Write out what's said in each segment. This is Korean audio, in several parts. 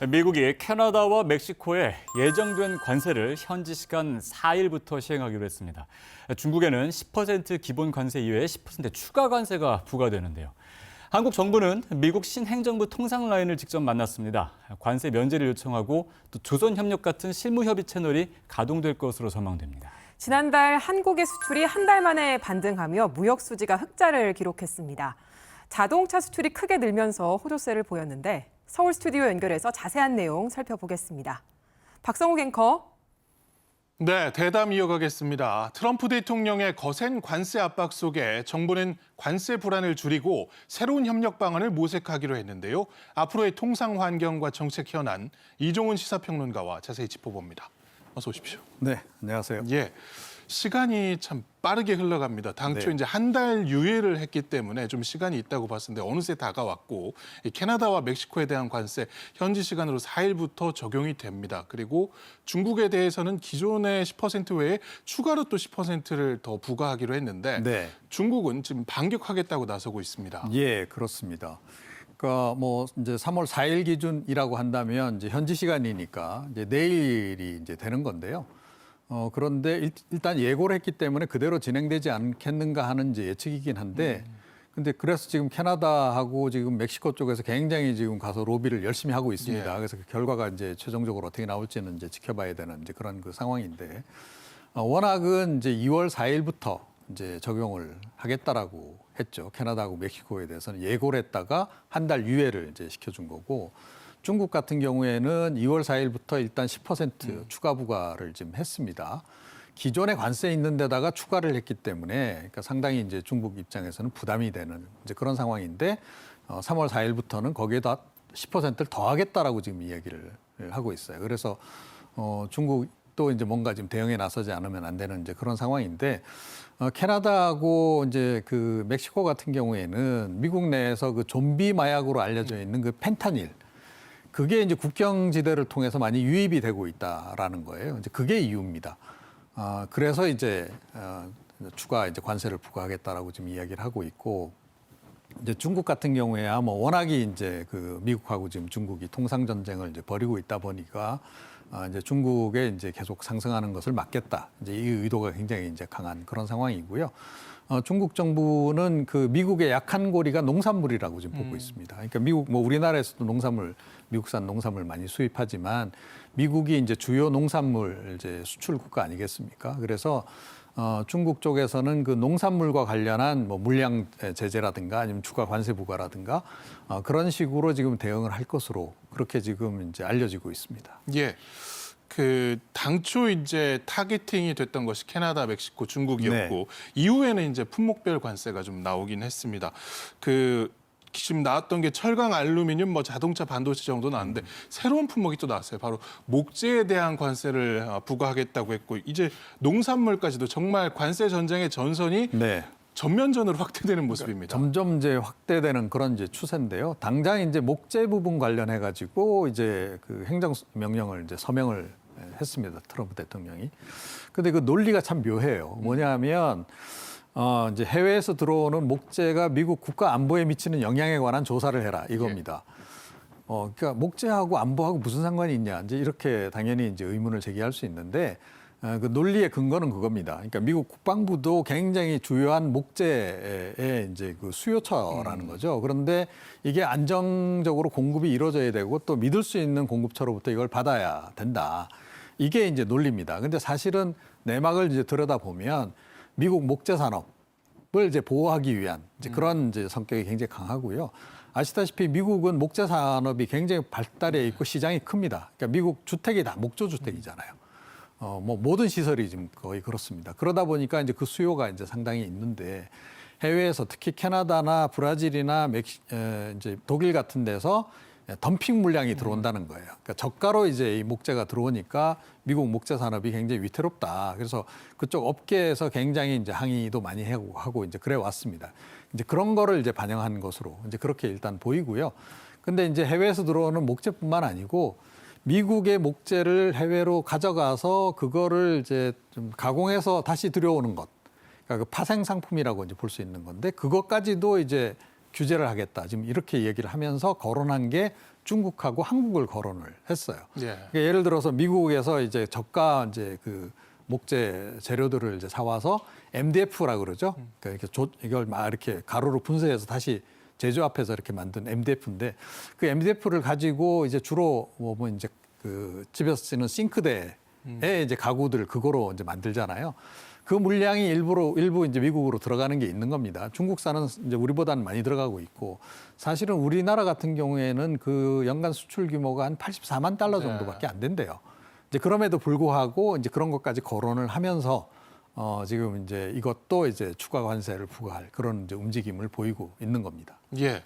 미국이 캐나다와 멕시코에 예정된 관세를 현지 시간 4일부터 시행하기로 했습니다. 중국에는 10% 기본 관세 이외에 10% 추가 관세가 부과되는데요. 한국 정부는 미국 신행정부 통상 라인을 직접 만났습니다. 관세 면제를 요청하고 또 조선협력 같은 실무협의 채널이 가동될 것으로 전망됩니다. 지난달 한국의 수출이 한 달 만에 반등하며 무역 수지가 흑자를 기록했습니다. 자동차 수출이 크게 늘면서 호조세를 보였는데 서울 스튜디오 연결해서 자세한 내용 살펴보겠습니다. 박성욱 앵커. 네, 대담 이어가겠습니다. 트럼프 대통령의 거센 관세 압박 속에 정부는 관세 불안을 줄이고 새로운 협력 방안을 모색하기로 했는데요. 앞으로의 통상 환경과 정책 현안, 이종훈 시사평론가와 자세히 짚어봅니다. 어서 오십시오. 네, 안녕하세요. 예, 시간이 참 빠르게 흘러갑니다. 당초 네. 이제 한 달 유예를 했기 때문에 좀 시간이 있다고 봤었는데 어느새 다가왔고 이 캐나다와 멕시코에 대한 관세 현지 시간으로 4일부터 적용이 됩니다. 그리고 중국에 대해서는 기존의 10% 외에 추가로 또 10%를 더 부과하기로 했는데 네. 중국은 지금 반격하겠다고 나서고 있습니다. 예, 그렇습니다. 그러니까 뭐 이제 3월 4일 기준이라고 한다면 이제 현지 시간이니까 이제 내일이 이제 되는 건데요. 그런데 일단 예고를 했기 때문에 그대로 진행되지 않겠는가 하는 이제 예측이긴 한데, 근데 그래서 지금 캐나다하고 지금 멕시코 쪽에서 굉장히 지금 가서 로비를 열심히 하고 있습니다. 예. 그래서 그 결과가 이제 최종적으로 어떻게 나올지는 이제 지켜봐야 되는 이제 그런 그 상황인데, 워낙은 이제 2월 4일부터 이제 적용을 하겠다라고 했죠. 캐나다하고 멕시코에 대해서는 예고를 했다가 한 달 유예를 이제 시켜준 거고. 중국 같은 경우에는 2월 4일부터 일단 10% 추가 부과를 지금 했습니다. 기존에 관세 있는 데다가 추가를 했기 때문에 그러니까 상당히 이제 중국 입장에서는 부담이 되는 이제 그런 상황인데 3월 4일부터는 거기에다 10%를 더하겠다라고 지금 이야기를 하고 있어요. 그래서 중국도 이제 뭔가 지금 대응에 나서지 않으면 안 되는 이제 그런 상황인데 캐나다하고 이제 그 멕시코 같은 경우에는 미국 내에서 그 좀비 마약으로 알려져 있는 그 펜타닐 그게 이제 국경지대를 통해서 많이 유입이 되고 있다라는 거예요. 이제 그게 이유입니다. 그래서 이제 추가 이제 관세를 부과하겠다라고 지금 이야기를 하고 있고, 이제 중국 같은 경우에야 뭐 워낙에 이제 그 미국하고 지금 중국이 통상 전쟁을 이제 벌이고 있다 보니까 이제 중국에 이제 계속 상승하는 것을 막겠다. 이제 이 의도가 굉장히 이제 강한 그런 상황이고요. 중국 정부는 그 미국의 약한 고리가 농산물이라고 지금 보고 있습니다. 그러니까 미국 뭐 우리나라에서도 미국산 농산물 많이 수입하지만 미국이 이제 주요 농산물 이제 수출 국가 아니겠습니까? 그래서 중국 쪽에서는 그 농산물과 관련한 뭐 물량 제재라든가 아니면 추가 관세 부과라든가 그런 식으로 지금 대응을 할 것으로 그렇게 지금 이제 알려지고 있습니다. 예. 그 당초 이제 타겟팅이 됐던 것이 캐나다, 멕시코, 중국이었고 네. 이후에는 이제 품목별 관세가 좀 나오긴 했습니다. 그 지금 나왔던 게 철강, 알루미늄, 뭐 자동차, 반도체 정도 나왔는데 새로운 품목이 또 나왔어요. 바로 목재에 대한 관세를 부과하겠다고 했고 이제 농산물까지도 정말 관세 전쟁의 전선이 네. 전면전으로 확대되는 모습입니다. 점점 이제 확대되는 그런 이제 추세인데요. 당장 이제 목재 부분 관련해 가지고 이제 그 행정 명령을 이제 서명을 했습니다. 트럼프 대통령이. 근데 그 논리가 참 묘해요. 뭐냐면 이제 해외에서 들어오는 목재가 미국 국가 안보에 미치는 영향에 관한 조사를 해라 이겁니다. 그러니까 목재하고 안보하고 무슨 상관이 있냐 이제 이렇게 당연히 이제 의문을 제기할 수 있는데. 그 논리의 근거는 그겁니다. 그러니까 미국 국방부도 굉장히 주요한 목재의 이제 그 수요처라는 거죠. 그런데 이게 안정적으로 공급이 이루어져야 되고 또 믿을 수 있는 공급처로부터 이걸 받아야 된다. 이게 이제 논리입니다. 근데 사실은 내막을 이제 들여다보면 미국 목재 산업을 이제 보호하기 위한 이제 그런 이제 성격이 굉장히 강하고요. 아시다시피 미국은 목재 산업이 굉장히 발달해 있고 시장이 큽니다. 그러니까 미국 주택이 다 목조 주택이잖아요. 뭐 모든 시설이 지금 거의 그렇습니다. 그러다 보니까 이제 그 수요가 이제 상당히 있는데 해외에서 특히 캐나다나 브라질이나 이제 독일 같은 데서 덤핑 물량이 들어온다는 거예요. 그러니까 저가로 이제 이 목재가 들어오니까 미국 목재 산업이 굉장히 위태롭다. 그래서 그쪽 업계에서 굉장히 이제 항의도 많이 하고 이제 그래 왔습니다. 이제 그런 거를 이제 반영한 것으로 이제 그렇게 일단 보이고요. 근데 이제 해외에서 들어오는 목재뿐만 아니고 미국의 목재를 해외로 가져가서 그거를 이제 좀 가공해서 다시 들여오는 것. 그러니까 그 파생 상품이라고 이제 볼 수 있는 건데 그것까지도 이제 규제를 하겠다. 지금 이렇게 얘기를 하면서 거론한 게 중국하고 한국을 거론을 했어요. 예. 그러니까 예를 들어서 미국에서 이제 저가 이제 그 목재 재료들을 이제 사와서 MDF라 그러죠. 그러니까 이걸 막 이렇게 가루로 분쇄해서 다시 제조합해서 이렇게 만든 MDF인데 그 MDF를 가지고 이제 주로 뭐 이제 그 집에서 쓰는 싱크대에 이제 가구들 그거로 이제 만들잖아요. 그 물량이 일부 이제 미국으로 들어가는 게 있는 겁니다. 중국산은 이제 우리보다는 많이 들어가고 있고 사실은 우리나라 같은 경우에는 그 연간 수출 규모가 한 84만 달러 정도밖에 안 된대요. 이제 그럼에도 불구하고 이제 그런 것까지 거론을 하면서 지금 이제 이것도 이제 추가 관세를 부과할 그런 이제 움직임을 보이고 있는 겁니다. 예.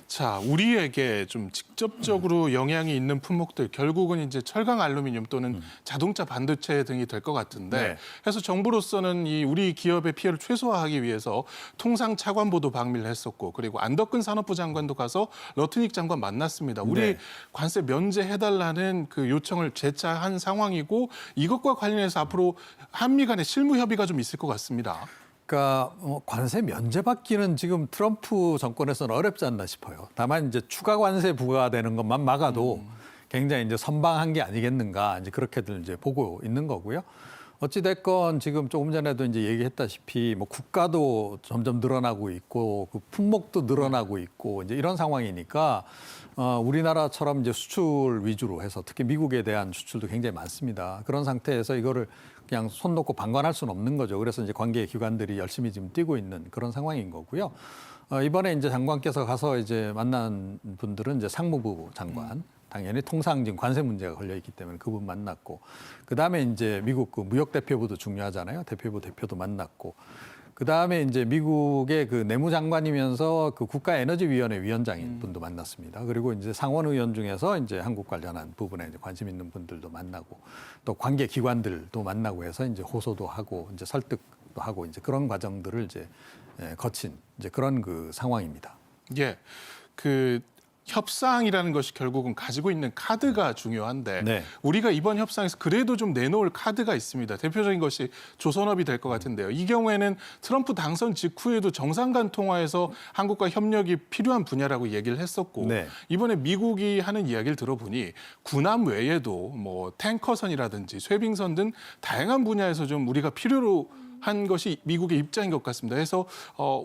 자, 우리에게 좀 직접적으로 영향이 있는 품목들 결국은 이제 철강 알루미늄 또는 자동차 반도체 등이 될 것 같은데 네. 그래서 정부로서는 이 우리 기업의 피해를 최소화하기 위해서 통상 차관보도 방미를 했었고 그리고 안덕근 산업부 장관도 가서 러트닉 장관 만났습니다. 우리 네. 관세 면제해달라는 그 요청을 재차한 상황이고 이것과 관련해서 앞으로 한미 간의 실무 협의가 좀 있을 것 같습니다. 그러니까 관세 면제받기는 지금 트럼프 정권에서는 어렵지 않나 싶어요. 다만 이제 추가 관세 부과되는 것만 막아도 굉장히 이제 선방한 게 아니겠는가 이제 그렇게들 이제 보고 있는 거고요. 어찌 됐건 지금 조금 전에도 이제 얘기했다시피 뭐 국가도 점점 늘어나고 있고 그 품목도 늘어나고 있고 이제 이런 상황이니까 우리나라처럼 이제 수출 위주로 해서 특히 미국에 대한 수출도 굉장히 많습니다. 그런 상태에서 이거를 그냥 손 놓고 방관할 수는 없는 거죠. 그래서 이제 관계 기관들이 열심히 지금 뛰고 있는 그런 상황인 거고요. 이번에 이제 장관께서 가서 이제 만난 분들은 이제 상무부 장관, 당연히 통상 지금 관세 문제가 걸려 있기 때문에 그분 만났고, 그 다음에 이제 미국 그 무역 대표부도 중요하잖아요. 대표부 대표도 만났고, 그 다음에 이제 미국의 그 내무장관이면서 그 국가에너지위원회 위원장인 분도 만났습니다. 그리고 이제 상원 의원 중에서 이제 한국 관련한 부분에 이제 관심 있는 분들도 만나고 또 관계 기관들도 만나고 해서 이제 호소도 하고 이제 설득도 하고 이제 그런 과정들을 이제 거친 이제 그런 그 상황입니다. 예. 그 협상이라는 것이 결국은 가지고 있는 카드가 중요한데 네. 우리가 이번 협상에서 그래도 좀 내놓을 카드가 있습니다. 대표적인 것이 조선업이 될 것 같은데요. 이 경우에는 트럼프 당선 직후에도 정상 간 통화에서 한국과 협력이 필요한 분야라고 얘기를 했었고 네. 이번에 미국이 하는 이야기를 들어보니 군함 외에도 뭐 탱커선이라든지 쇄빙선 등 다양한 분야에서 좀 우리가 필요로 한 것이 미국의 입장인 것 같습니다. 그래서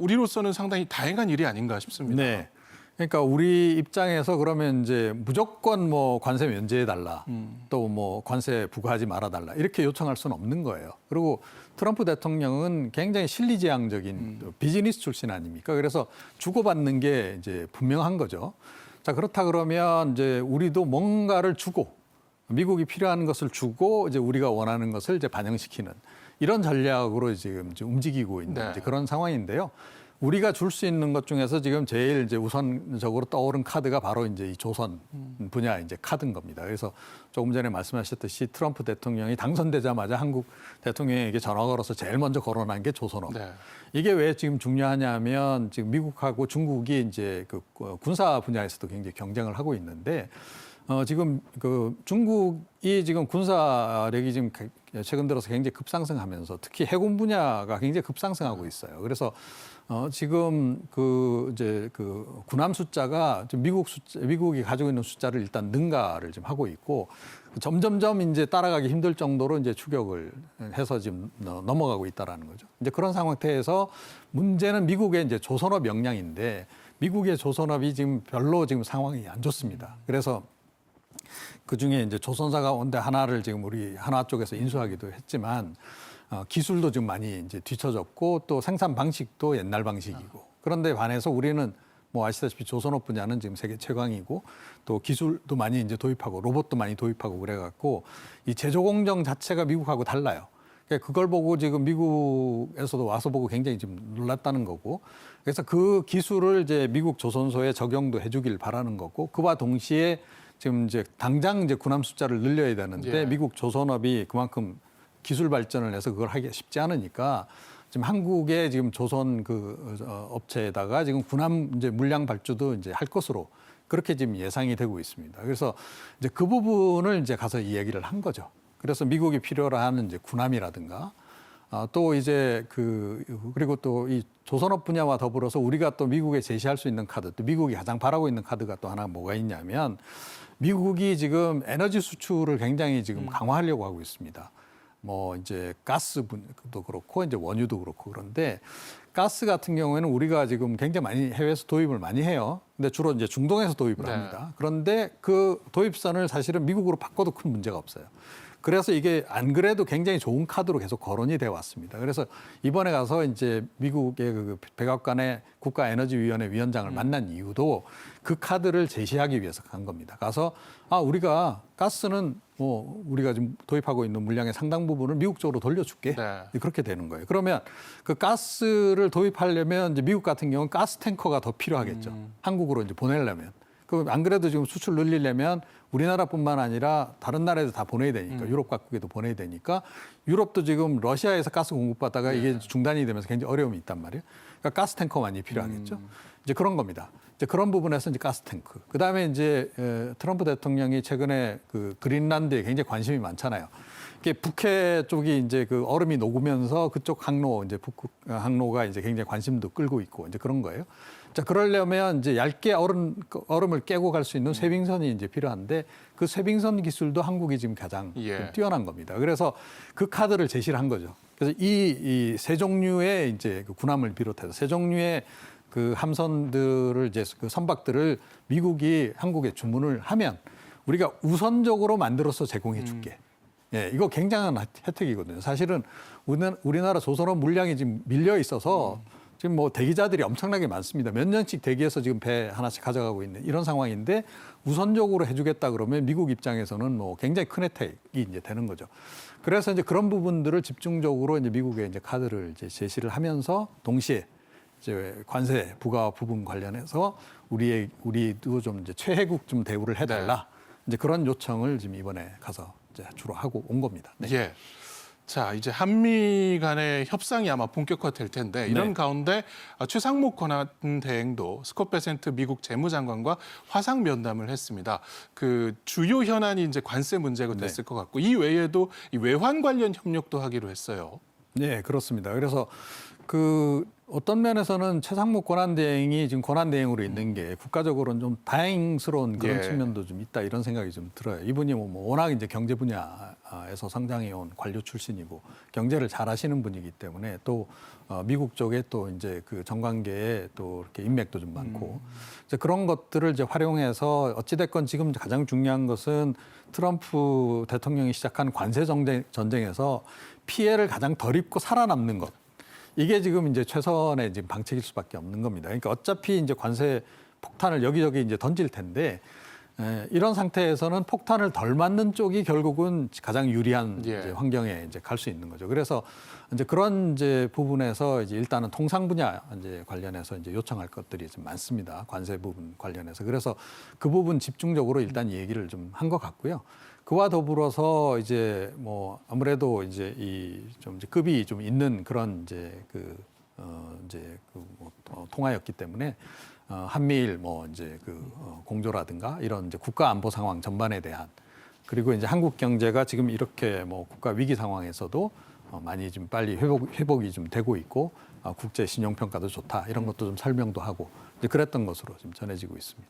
우리로서는 상당히 다양한 일이 아닌가 싶습니다. 네. 그러니까 우리 입장에서 그러면 이제 무조건 뭐 관세 면제해달라, 또 뭐 관세 부과하지 말아달라 이렇게 요청할 수는 없는 거예요. 그리고 트럼프 대통령은 굉장히 실리지향적인 비즈니스 출신 아닙니까? 그래서 주고받는 게 이제 분명한 거죠. 자, 그렇다 그러면 이제 우리도 뭔가를 주고 미국이 필요한 것을 주고 이제 우리가 원하는 것을 이제 반영시키는 이런 전략으로 지금 움직이고 있는 네. 이제 그런 상황인데요. 우리가 줄 수 있는 것 중에서 지금 제일 이제 우선적으로 떠오른 카드가 바로 이제 이 조선 분야 이제 카드인 겁니다. 그래서 조금 전에 말씀하셨듯이 트럼프 대통령이 당선되자마자 한국 대통령에게 전화 걸어서 제일 먼저 거론한 게 조선업. 네. 이게 왜 지금 중요하냐면 지금 미국하고 중국이 이제 그 군사 분야에서도 굉장히 경쟁을 하고 있는데 지금 그 중국이 지금 군사력이 지금 최근 들어서 굉장히 급상승하면서 특히 해군 분야가 굉장히 급상승하고 있어요. 그래서 지금 그 이제 그 군함 숫자가 좀 미국이 가지고 있는 숫자를 일단 능가를 좀 하고 있고 점점점 이제 따라가기 힘들 정도로 이제 추격을 해서 지금 넘어가고 있다라는 거죠. 이제 그런 상태에서 문제는 미국의 이제 조선업 역량인데 미국의 조선업이 지금 별로 지금 상황이 안 좋습니다. 그래서 그 중에 이제 조선사가 온데 하나를 지금 우리 한화 쪽에서 인수하기도 했지만 기술도 좀 많이 이제 뒤처졌고 또 생산 방식도 옛날 방식이고 그런데 반해서 우리는 뭐 아시다시피 조선업 분야는 지금 세계 최강이고 또 기술도 많이 이제 도입하고 로봇도 많이 도입하고 그래갖고 이 제조 공정 자체가 미국하고 달라요. 그러니까 그걸 보고 지금 미국에서도 와서 보고 굉장히 좀 놀랐다는 거고 그래서 그 기술을 이제 미국 조선소에 적용도 해주길 바라는 거고 그와 동시에 지금 이제 당장 이제 군함 숫자를 늘려야 되는데 예. 미국 조선업이 그만큼 기술 발전을 해서 그걸 하기가 쉽지 않으니까 지금 한국의 지금 조선 그 업체에다가 지금 군함 이제 물량 발주도 이제 할 것으로 그렇게 지금 예상이 되고 있습니다. 그래서 이제 그 부분을 이제 가서 이야기를 한 거죠. 그래서 미국이 필요로 하는 이제 군함이라든가 또 이제 그리고 또 이 조선업 분야와 더불어서 우리가 또 미국에 제시할 수 있는 카드, 또 미국이 가장 바라고 있는 카드가 또 하나 뭐가 있냐면 미국이 지금 에너지 수출을 굉장히 지금 강화하려고 하고 있습니다. 뭐 이제 가스도 그렇고 이제 원유도 그렇고 그런데 가스 같은 경우에는 우리가 지금 굉장히 많이 해외에서 도입을 많이 해요. 근데 주로 이제 중동에서 도입을 네. 합니다. 그런데 그 도입선을 사실은 미국으로 바꿔도 큰 문제가 없어요. 그래서 이게 안 그래도 굉장히 좋은 카드로 계속 거론이 돼 왔습니다. 그래서 이번에 가서 이제 미국의 그 백악관의 국가에너지위원회 위원장을 만난 이유도 그 카드를 제시하기 위해서 간 겁니다. 가서 우리가 가스는 뭐 우리가 지금 도입하고 있는 물량의 상당 부분을 미국 쪽으로 돌려줄게. 네. 그렇게 되는 거예요. 그러면 그 가스를 도입하려면 이제 미국 같은 경우는 가스 탱커가 더 필요하겠죠. 한국으로 이제 보내려면. 그 안 그래도 지금 수출 늘리려면 우리나라뿐만 아니라 다른 나라에도 다 보내야 되니까 유럽 각국에도 보내야 되니까 유럽도 지금 러시아에서 가스 공급받다가 이게 중단이 되면서 굉장히 어려움이 있단 말이에요. 그러니까 가스 탱커 많이 필요하겠죠. 이제 그런 겁니다. 이제 그런 부분에서 이제 가스 탱크. 그다음에 이제 트럼프 대통령이 최근에 그 그린란드에 굉장히 관심이 많잖아요. 이게 북해 쪽이 이제 그 얼음이 녹으면서 그쪽 항로 이제 북극 항로가 이제 굉장히 관심도 끌고 있고 이제 그런 거예요. 자, 그러려면 이제 얇게 얼음을 깨고 갈 수 있는 쇄빙선이 이제 필요한데 그 쇄빙선 기술도 한국이 지금 가장 좀 뛰어난 겁니다. 그래서 그 카드를 제시를 한 거죠. 그래서 이 세 종류의 이제 그 군함을 비롯해서 세 종류의 그 함선들을 이제 그 선박들을 미국이 한국에 주문을 하면 우리가 우선적으로 만들어서 제공해 줄게. 예, 이거 굉장한 혜택이거든요. 사실은 우리나라 조선업 물량이 지금 밀려 있어서 지금 뭐 대기자들이 엄청나게 많습니다. 몇 년씩 대기해서 지금 배 하나씩 가져가고 있는 이런 상황인데 우선적으로 해주겠다 그러면 미국 입장에서는 뭐 굉장히 큰 혜택이 이제 되는 거죠. 그래서 이제 그런 부분들을 집중적으로 이제 미국에 이제 카드를 이제 제시를 하면서 동시에 이제 관세 부과 부분 관련해서 우리도 좀 이제 최혜국 좀 대우를 해달라. 이제 그런 요청을 지금 이번에 가서 이제 주로 하고 온 겁니다. 네. 예. 자, 이제 한미 간의 협상이 아마 본격화될 텐데 이런 네. 가운데 최상목 권한대행도 스콧 베센트 미국 재무장관과 화상 면담을 했습니다. 그 주요 현안이 이제 관세 문제가 됐을 것 같고 이 외에도 이 외환 관련 협력도 하기로 했어요. 네, 그렇습니다. 그래서 그 어떤 면에서는 최상목 권한대행이 지금 권한대행으로 있는 게 국가적으로는 좀 다행스러운 그런 측면도 좀 있다 이런 생각이 좀 들어요. 이분이 뭐 워낙 이제 경제 분야에서 성장해온 관료 출신이고 경제를 잘하시는 분이기 때문에 또 미국 쪽에 또 이제 그 정관계에 또 이렇게 인맥도 좀 많고 이제 그런 것들을 이제 활용해서 어찌됐건 지금 가장 중요한 것은 트럼프 대통령이 시작한 관세 전쟁에서 피해를 가장 덜 입고 살아남는 것. 이게 지금 이제 최선의 지금 방책일 수밖에 없는 겁니다. 그러니까 어차피 이제 관세 폭탄을 여기저기 이제 던질 텐데 이런 상태에서는 폭탄을 덜 맞는 쪽이 결국은 가장 유리한 이제 환경에 이제 갈 수 있는 거죠. 그래서 이제 그런 이제 부분에서 이제 일단은 통상 분야 이제 관련해서 이제 요청할 것들이 좀 많습니다. 관세 부분 관련해서. 그래서 그 부분 집중적으로 일단 얘기를 좀 한 것 같고요. 그와 더불어서 이제 뭐 아무래도 이제 이 좀 이제 급이 좀 있는 그런 이제 통화였기 때문에 한미일 뭐 이제 공조라든가 이런 이제 국가 안보 상황 전반에 대한 그리고 이제 한국 경제가 지금 이렇게 뭐 국가 위기 상황에서도 많이 좀 빨리 회복이 좀 되고 있고 국제 신용 평가도 좋다 이런 것도 좀 설명도 하고 이제 그랬던 것으로 지금 전해지고 있습니다.